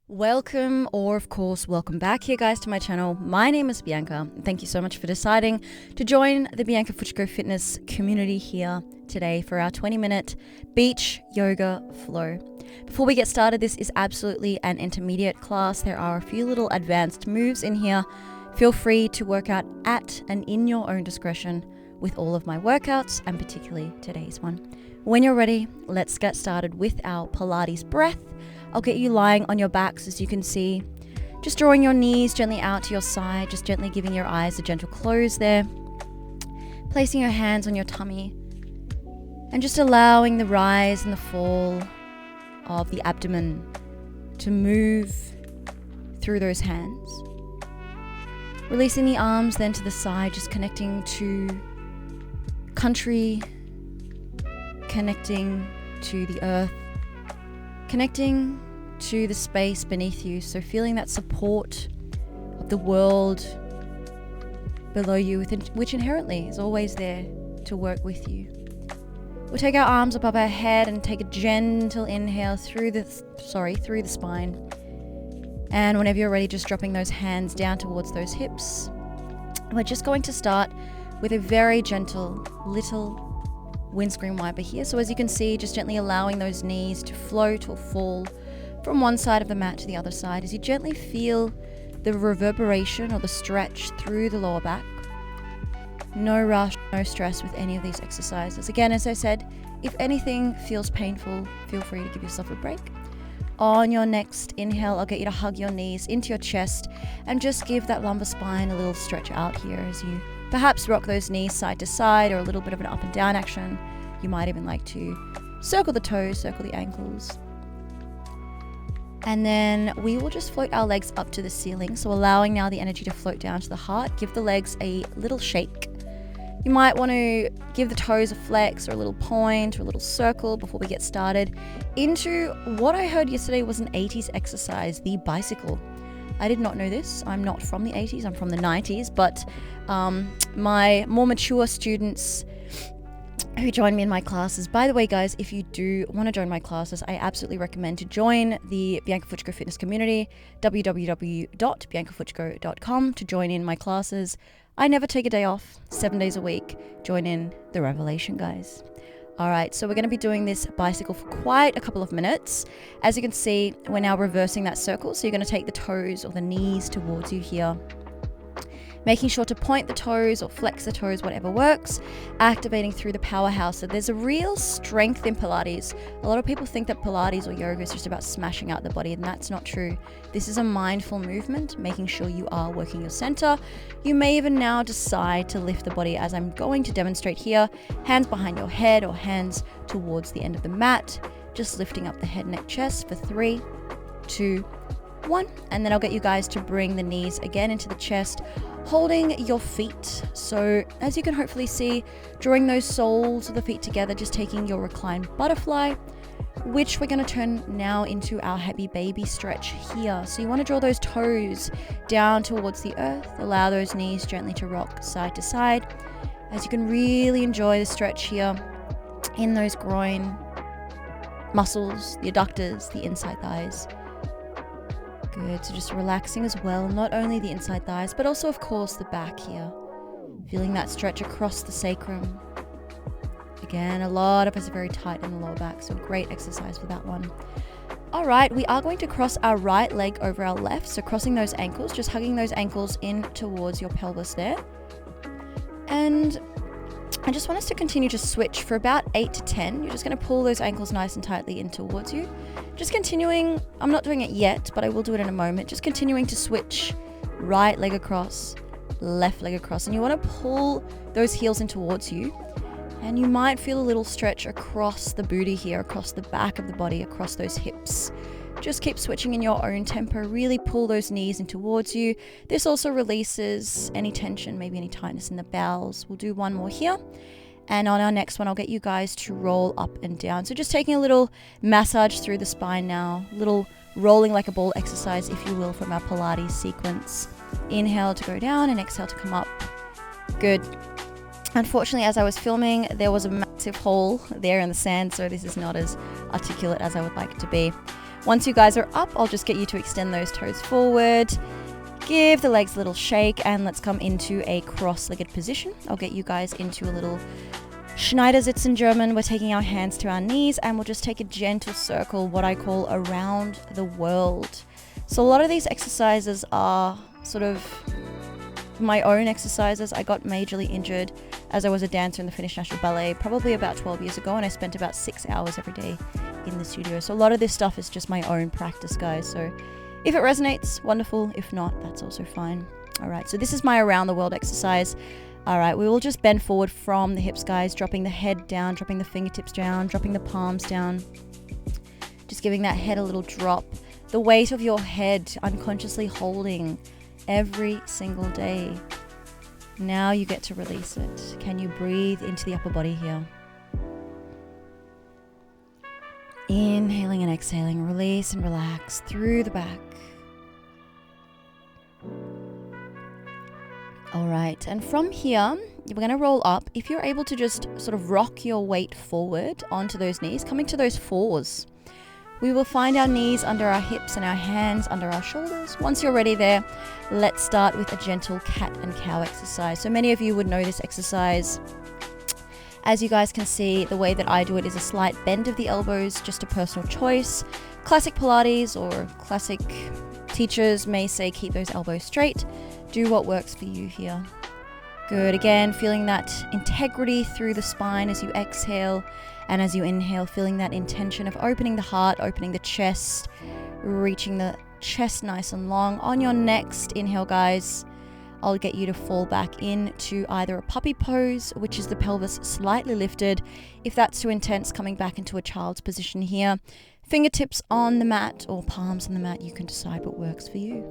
Welcome, or of course, welcome back here, guys, to my channel. My name is Bianca. Thank you so much for deciding to join the Bianca Fucsko fitness community here today for our 20-minute beach yoga flow. Before we get started, this is absolutely an intermediate class. There are a few little advanced moves in here. Feel free to work out at and in your own discretion with all of my workouts, and particularly today's one. When you're ready, let's get started with our Pilates breath. I'll get you lying on your backs, as you can see. Just drawing your knees gently out to your side, just gently giving your eyes a gentle close there. Placing your hands on your tummy and just allowing the rise and the fall of the abdomen to move through those hands. Releasing the arms then to the side, just connecting to country, connecting to the earth, connecting to the space beneath you. So feeling that support of the world below you, which inherently is always there to work with you. We'll take our arms above our head and take a gentle inhale through the spine. And whenever you're ready, just dropping those hands down towards those hips. We're just going to start with a very gentle little windscreen wiper here. So as you can see, just gently allowing those knees to float or fall from one side of the mat to the other side as you gently feel the reverberation or the stretch through the lower back. No rush, no stress with any of these exercises. Again, as I said, if anything feels painful, feel free to give yourself a break. On your next inhale, I'll get you to hug your knees into your chest and just give that lumbar spine a little stretch out here as you perhaps rock those knees side to side, or a little bit of an up and down action. You might even like to circle the toes, circle the ankles. And then we will just float our legs up to the ceiling. So allowing now the energy to float down to the heart. Give the legs a little shake. You might want to give the toes a flex or a little point or a little circle before we get started into what I heard yesterday was an 80s exercise, the bicycle. I did not know this. I'm not from the 80s, I'm from the 90s, but my more mature students who join me in my classes. By the way, guys, if you do want to join my classes, I absolutely recommend to join the Bianca Fucsko fitness community, www.biancafucsko.com, to join in my classes. I never take a day off, 7 days a week. Join in the revelation, guys. All right, so we're going to be doing this bicycle for quite a couple of minutes. As you can see, we're now reversing that circle. So you're going to take the toes or the knees towards you here. Making sure to point the toes or flex the toes, whatever works. Activating through the powerhouse. So there's a real strength in Pilates. A lot of people think that Pilates or yoga is just about smashing out the body, and that's not true. This is a mindful movement, making sure you are working your center. You may even now decide to lift the body, as I'm going to demonstrate here. Hands behind your head or hands towards the end of the mat. Just lifting up the head, neck, chest for 3, 2, 1. And then I'll get you guys to bring the knees again into the chest, holding your feet. So as you can hopefully see, drawing those soles of the feet together, just taking your reclined butterfly, which we're going to turn now into our happy baby stretch here. So you want to draw those toes down towards the earth, allow those knees gently to rock side to side, as you can really enjoy the stretch here in those groin muscles, the adductors, the inside thighs. Good, so just relaxing as well, not only the inside thighs, but also, of course, the back here. Feeling that stretch across the sacrum. Again, a lot of us are very tight in the lower back, so great exercise for that one. All right, we are going to cross our right leg over our left, so crossing those ankles, just hugging those ankles in towards your pelvis there. And I just want us to continue to switch for about 8 to 10. You're just going to pull those ankles nice and tightly in towards you. Just continuing, I'm not doing it yet, but I will do it in a moment. Just continuing to switch right leg across, left leg across. And you want to pull those heels in towards you. And you might feel a little stretch across the booty here, across the back of the body, across those hips. Just keep switching in your own tempo. Really pull those knees in towards you. This also releases any tension, maybe any tightness in the bowels. We'll do one more here. And on our next one, I'll get you guys to roll up and down. So just taking a little massage through the spine now. Little rolling like a ball exercise, if you will, from our Pilates sequence. Inhale to go down and exhale to come up. Good. Unfortunately, as I was filming, there was a massive hole there in the sand, so this is not as articulate as I would like it to be. Once you guys are up, I'll just get you to extend those toes forward. Give the legs a little shake, and let's come into a cross-legged position. I'll get you guys into a little Schneidersitz in German. We're taking our hands to our knees, and we'll just take a gentle circle, what I call around the world. So a lot of these exercises are sort of my own exercises. I got majorly injured as I was a dancer in the Finnish National Ballet probably about 12 years ago, and I spent about 6 hours every day in the studio. So a lot of this stuff is just my own practice, guys. So if it resonates, wonderful. If not, that's also fine. All right, so this is my around the world exercise. All right, we will just bend forward from the hips, guys, dropping the head down, dropping the fingertips down, dropping the palms down. Just giving that head a little drop. The weight of your head unconsciously holding every single day. Now you get to release it. Can you breathe into the upper body here? Inhaling and exhaling, release and relax through the back. All right, and from here, we're going to roll up. If you're able to just sort of rock your weight forward onto those knees, coming to those fours, we will find our knees under our hips and our hands under our shoulders. Once you're ready there, let's start with a gentle cat and cow exercise. So many of you would know this exercise. As you guys can see, the way that I do it is a slight bend of the elbows, just a personal choice. Classic Pilates or classic teachers may say keep those elbows straight. Do what works for you here. Good. Again, feeling that integrity through the spine as you exhale, and as you inhale, feeling that intention of opening the heart, opening the chest, reaching the chest nice and long. On your next inhale, guys, I'll get you to fall back into either a puppy pose, which is the pelvis slightly lifted. If that's too intense, coming back into a child's position here. Fingertips on the mat or palms on the mat, you can decide what works for you.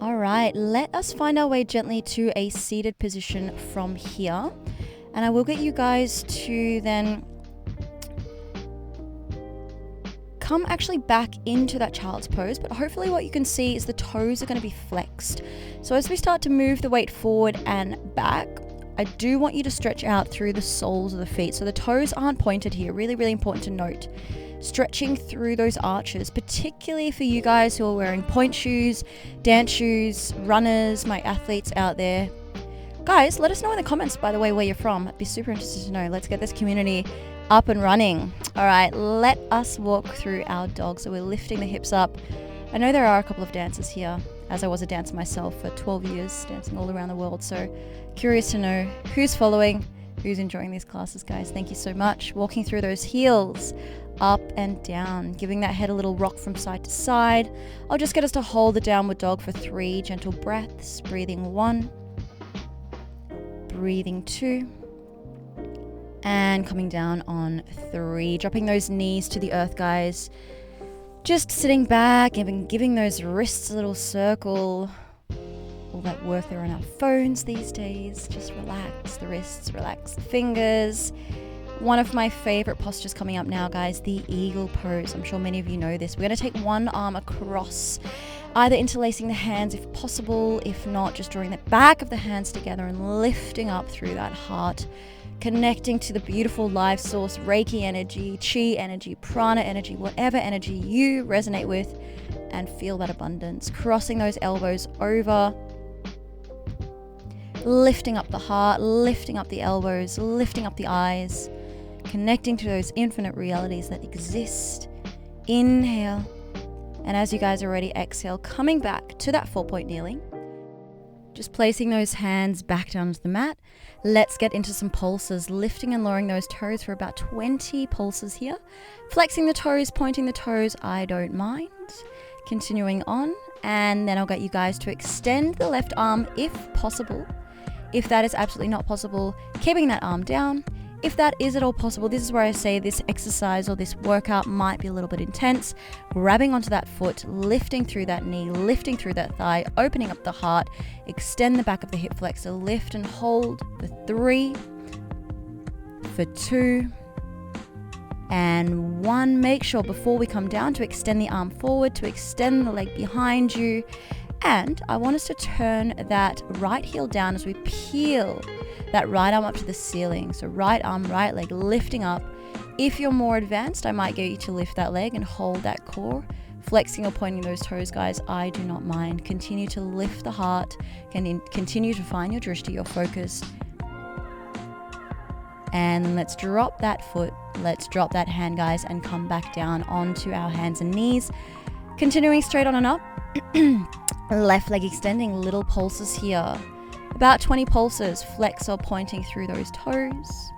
All right, let us find our way gently to a seated position from here. And I will get you guys to then come actually back into that child's pose, but hopefully what you can see is the toes are going to be flexed. So as we start to move the weight forward and back, I do want you to stretch out through the soles of the feet. So the toes aren't pointed here. Really, really important to note. Stretching through those arches, particularly for you guys who are wearing point shoes, dance shoes, runners, my athletes out there. Guys, let us know in the comments, by the way, where you're from. I'd be super interested to know. Let's get this community up and running. All right, let us walk through our dog. So we're lifting the hips up. I know there are a couple of dancers here, as I was a dancer myself for 12 years, dancing all around the world. So curious to know who's following, who's enjoying these classes, guys. Thank you so much. Walking through those heels, up and down, giving that head a little rock from side to side. I'll just get us to hold the downward dog for 3 gentle breaths. Breathing 1, breathing 2, and coming down on 3. Dropping those knees to the earth, guys. Just sitting back and giving those wrists a little circle. All that work there on our phones these days. Just relax the wrists, relax the fingers. One of my favorite postures coming up now, guys, the eagle pose. I'm sure many of you know this. We're going to take one arm across, either interlacing the hands if possible. If not, just drawing the back of the hands together and lifting up through that heart, connecting to the beautiful life source, Reiki energy, Chi energy, Prana energy, whatever energy you resonate with, and feel that abundance. Crossing those elbows over, lifting up the heart, lifting up the elbows, lifting up the eyes, connecting to those infinite realities that exist. Inhale. And as you guys are ready, exhale, coming back to that 4-point kneeling. Just placing those hands back down to the mat. Let's get into some pulses, lifting and lowering those toes for about 20 pulses here. Flexing the toes, pointing the toes, I don't mind. Continuing on. And then I'll get you guys to extend the left arm if possible. If that is absolutely not possible, keeping that arm down. If that is at all possible, this is where I say this exercise or this workout might be a little bit intense. Grabbing onto that foot, lifting through that knee, lifting through that thigh, opening up the heart, extend the back of the hip flexor, lift and hold for 3, for 2, and 1. Make sure before we come down to extend the arm forward, to extend the leg behind you. And I want us to turn that right heel down as we peel that right arm up to the ceiling. So right arm, right leg lifting up. If you're more advanced, I might get you to lift that leg and hold that core. Flexing or pointing those toes, guys, I do not mind. Continue to lift the heart. Continue to find your drishti, your focus. And then let's drop that foot. Let's drop that hand, guys, and come back down onto our hands and knees. Continuing straight on and up. Left leg extending, little pulses here. About 20 pulses. Flex or pointing through those toes.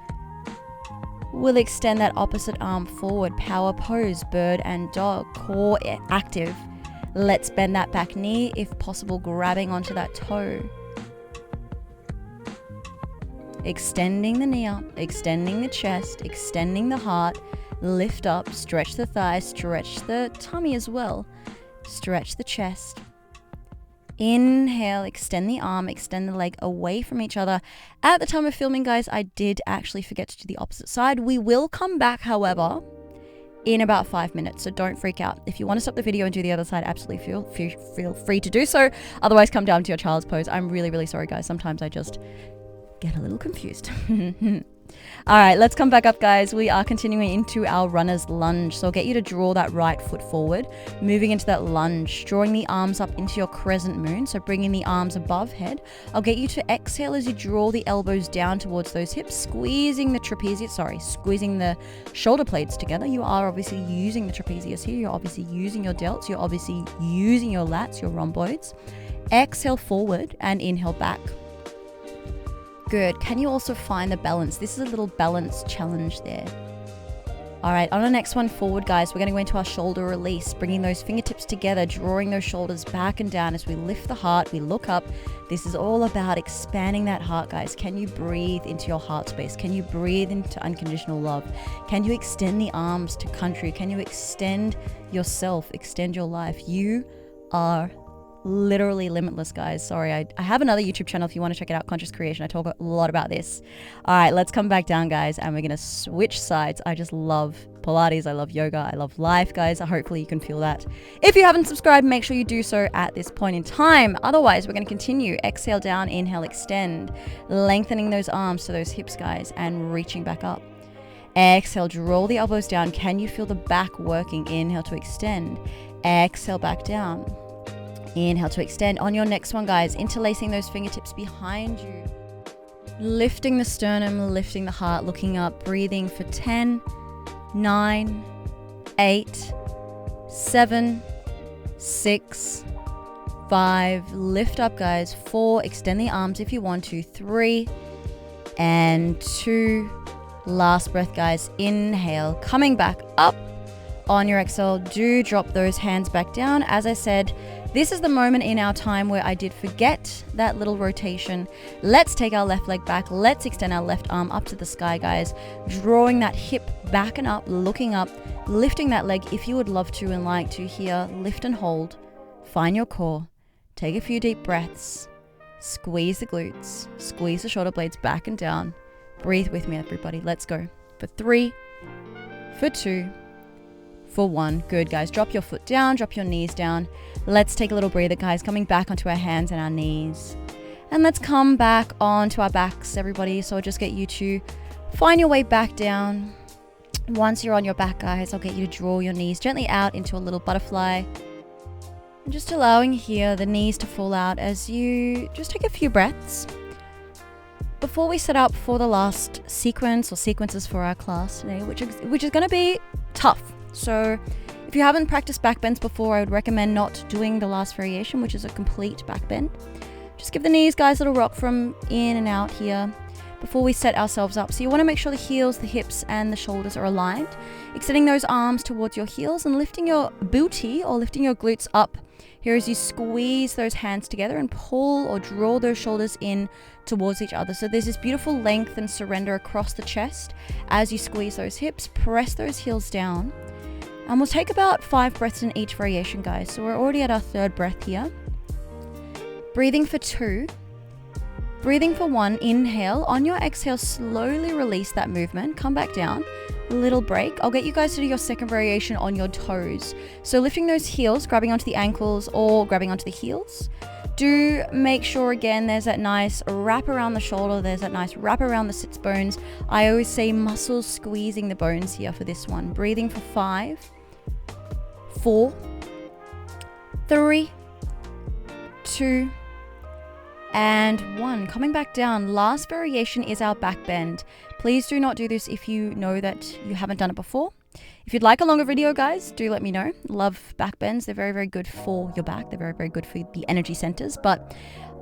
We'll extend that opposite arm forward. Power pose, bird and dog. Core active. Let's bend that back knee, if possible, grabbing onto that toe. Extending the knee up, extending the chest, extending the heart. Lift up, stretch the thighs, stretch the tummy as well. Stretch the chest. Inhale, extend the arm, extend the leg away from each other. At the time of filming, guys, I did actually forget to do the opposite side. We will come back, however, in about 5 minutes, so don't freak out. If you want to stop the video and do the other side, absolutely feel free to do so. Otherwise, come down to your child's pose. I'm really, really sorry, guys. Sometimes I just get a little confused. All right, let's come back up, guys. We are continuing into our runner's lunge. So I'll get you to draw that right foot forward, moving into that lunge, drawing the arms up into your crescent moon. So bringing the arms above head. I'll get you to exhale as you draw the elbows down towards those hips, squeezing the shoulder blades together. You are obviously using the trapezius here. You're obviously using your delts. You're obviously using your lats, your rhomboids. Exhale forward and inhale back. Good. Can you also find the balance? This is a little balance challenge there. All right, on our next one forward, guys, we're going to go into our shoulder release, bringing those fingertips together, drawing those shoulders back and down as we lift the heart, we look up. This is all about expanding that heart, guys. Can you breathe into your heart space? Can you breathe into unconditional love? Can you extend the arms to country? Can you extend yourself, extend your life? You are literally limitless, guys. Sorry, I have another YouTube channel if you want to check it out, Conscious Creation. I talk a lot about this. All right, let's come back down, guys, and we're gonna switch sides. I just love Pilates, I love yoga, I love life, guys. Hopefully you can feel that. If you haven't subscribed, make sure you do so at this point in time. Otherwise, we're gonna continue. Exhale down, inhale, extend, lengthening those arms to those hips, guys, and reaching back up. Exhale, draw the elbows down. Can you feel the back working? Inhale to extend. Exhale back down. Inhale to extend. On your next one, guys, interlacing those fingertips behind you. Lifting the sternum, lifting the heart, looking up, breathing for 10, 9, 8, 7, 6, 5. Lift up, guys. 4, extend the arms if you want to. 3, and 2. Last breath, guys. Inhale, coming back up. On your exhale, do drop those hands back down. As I said, this is the moment in our time where I did forget that little rotation. Let's take our left leg back. Let's extend our left arm up to the sky, guys. Drawing that hip back and up, looking up, lifting that leg if you would love to and like to here. Lift and hold. Find your core. Take a few deep breaths. Squeeze the glutes. Squeeze the shoulder blades back and down. Breathe with me, everybody. Let's go. For 3, for 2, for 1. Good, guys. Drop your foot down, drop your knees down. Let's take a little breather, guys. Coming back onto our hands and our knees. And let's come back onto our backs, everybody. So I'll just get you to find your way back down. Once you're on your back, guys, I'll get you to draw your knees gently out into a little butterfly. And just allowing here the knees to fall out as you just take a few breaths. Before we set up for the last sequence or sequences for our class today, which is going to be tough. So if you haven't practiced back bends before, I would recommend not doing the last variation, which is a complete back bend. Just give the knees, guys, a little rock from in and out here before we set ourselves up. So you want to make sure the heels, the hips, and the shoulders are aligned. Extending those arms towards your heels and lifting your booty or lifting your glutes up. Here as you squeeze those hands together and pull or draw those shoulders in towards each other. So there's this beautiful length and surrender across the chest as you squeeze those hips, press those heels down. And we'll take about 5 breaths in each variation, guys. So we're already at our 3rd breath here. Breathing for 2. Breathing for 1. Inhale. On your exhale, slowly release that movement. Come back down. Little break. I'll get you guys to do your 2nd variation on your toes. So lifting those heels, grabbing onto the ankles or grabbing onto the heels. Do make sure, again, there's that nice wrap around the shoulder. There's that nice wrap around the sits bones. I always say muscles squeezing the bones here for this one. Breathing for 5, 4, 3, 2, and 1. Coming back down. Last variation is our back bend. Please do not do this if you know that you haven't done it before. If you'd like a longer video, guys, do let me know. Love back bends. They're very, very good for your back. They're very, very good for the energy centers. But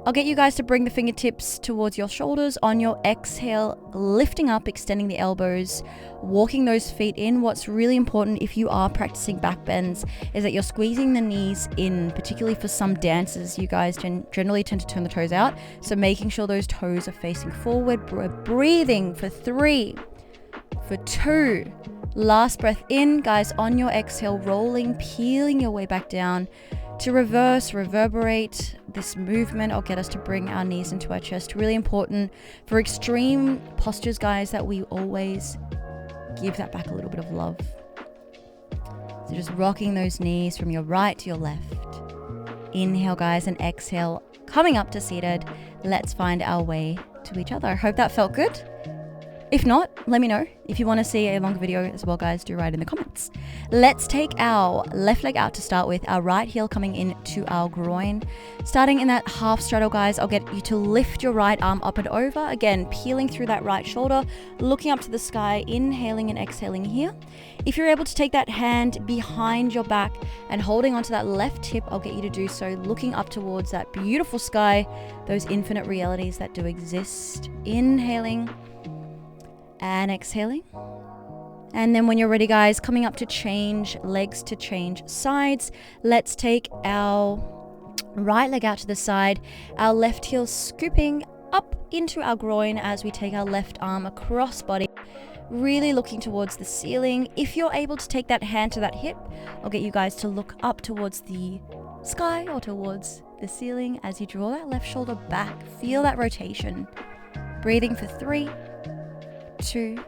I'll get you guys to bring the fingertips towards your shoulders. On your exhale, lifting up, extending the elbows, walking those feet in. What's really important if you are practicing back bends is that you're squeezing the knees in, particularly for some dancers. You guys generally tend to turn the toes out. So making sure those toes are facing forward. Breathing for 3, for 2. Last breath in, guys. On your exhale, rolling, peeling your way back down to reverberate this movement. I'll get us to bring our knees into our chest. Really important for extreme postures, guys, that we always give that back a little bit of love. So just rocking those knees from your right to your left. Inhale, guys, and exhale, coming up to seated. Let's find our way to each other. I hope that felt good. If not, let me know. If you want to see a longer video as well, guys, do write in the comments. Let's take our left leg out to start with. Our right heel coming into our groin. Starting in that half straddle, guys, I'll get you to lift your right arm up and over. Again, peeling through that right shoulder, looking up to the sky, inhaling and exhaling here. If you're able to take that hand behind your back and holding onto that left hip, I'll get you to do so, looking up towards that beautiful sky, those infinite realities that do exist. Inhaling and exhaling. And then when you're ready, guys, coming up to change legs, to change sides. Let's take our right leg out to the side, our left heel scooping up into our groin as we take our left arm across body, really looking towards the ceiling. If you're able to take that hand to that hip, I'll get you guys to look up towards the sky or towards the ceiling as you draw that left shoulder back. Feel that rotation. Breathing for 3, 2,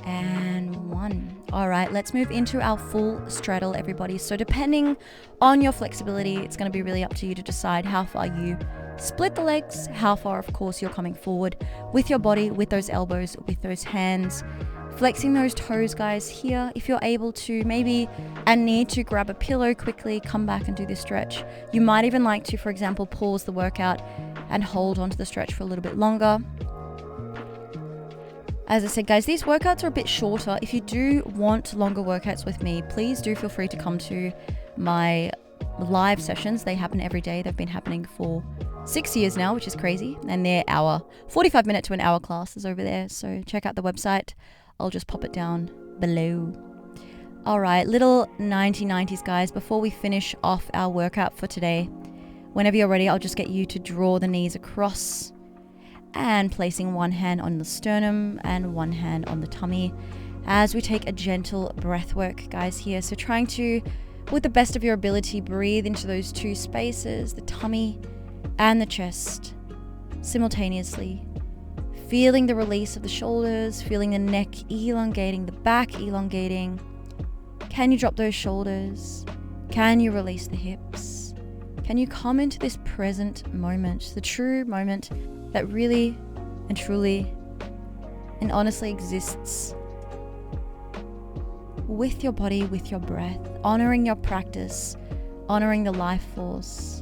and 1. All right, let's move into our full straddle, everybody. So depending on your flexibility, it's going to be really up to you to decide how far you split the legs, how far, of course, you're coming forward with your body, with those elbows, with those hands, flexing those toes, guys, here. If you're able to maybe and need to grab a pillow quickly, come back and do this stretch. You might even like to, for example, pause the workout and hold onto the stretch for a little bit longer. As I said, guys, these workouts are a bit shorter. If you do want longer workouts with me, please do feel free to come to my live sessions. They happen every day. They've been happening for 6 years now, which is crazy. And they're 45-minute to an hour classes over there. So check out the website. I'll just pop it down below. All right, little 1990s, guys, before we finish off our workout for today. Whenever you're ready, I'll just get you to draw the knees across and placing one hand on the sternum and one hand on the tummy as we take a gentle breath work, guys, here. So trying to, with the best of your ability, breathe into those two spaces, the tummy and the chest, simultaneously. Feeling the release of the shoulders, feeling the neck elongating, the back elongating. Can you drop those shoulders? Can you release the hips? Can you come into this present moment, the true moment that really and truly and honestly exists with your body, with your breath, honoring your practice, honoring the life force,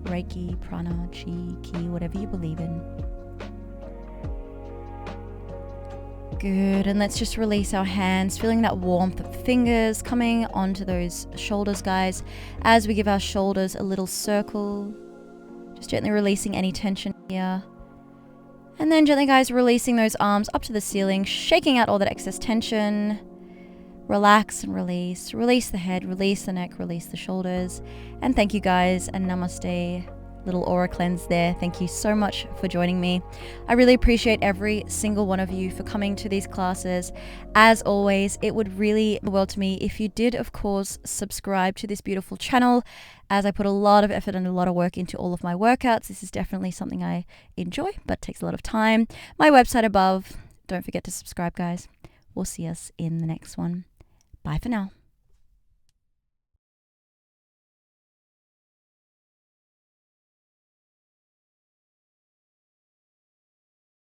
Reiki, prana, chi, ki, whatever you believe in. Good, and let's just release our hands, feeling that warmth of the fingers coming onto those shoulders, guys, as we give our shoulders a little circle, just gently releasing any tension here. And then gently, guys, releasing those arms up to the ceiling, shaking out all that excess tension. Relax and release. Release the head, release the neck, release the shoulders. And thank you, guys, and namaste. Little aura cleanse there. Thank you so much for joining me. I really appreciate every single one of you for coming to these classes. As always, it would really mean the world to me if you did, of course, subscribe to this beautiful channel, as I put a lot of effort and a lot of work into all of my workouts. This is definitely something I enjoy, but takes a lot of time. My website above. Don't forget to subscribe, guys. We'll see us in the next one. Bye for now.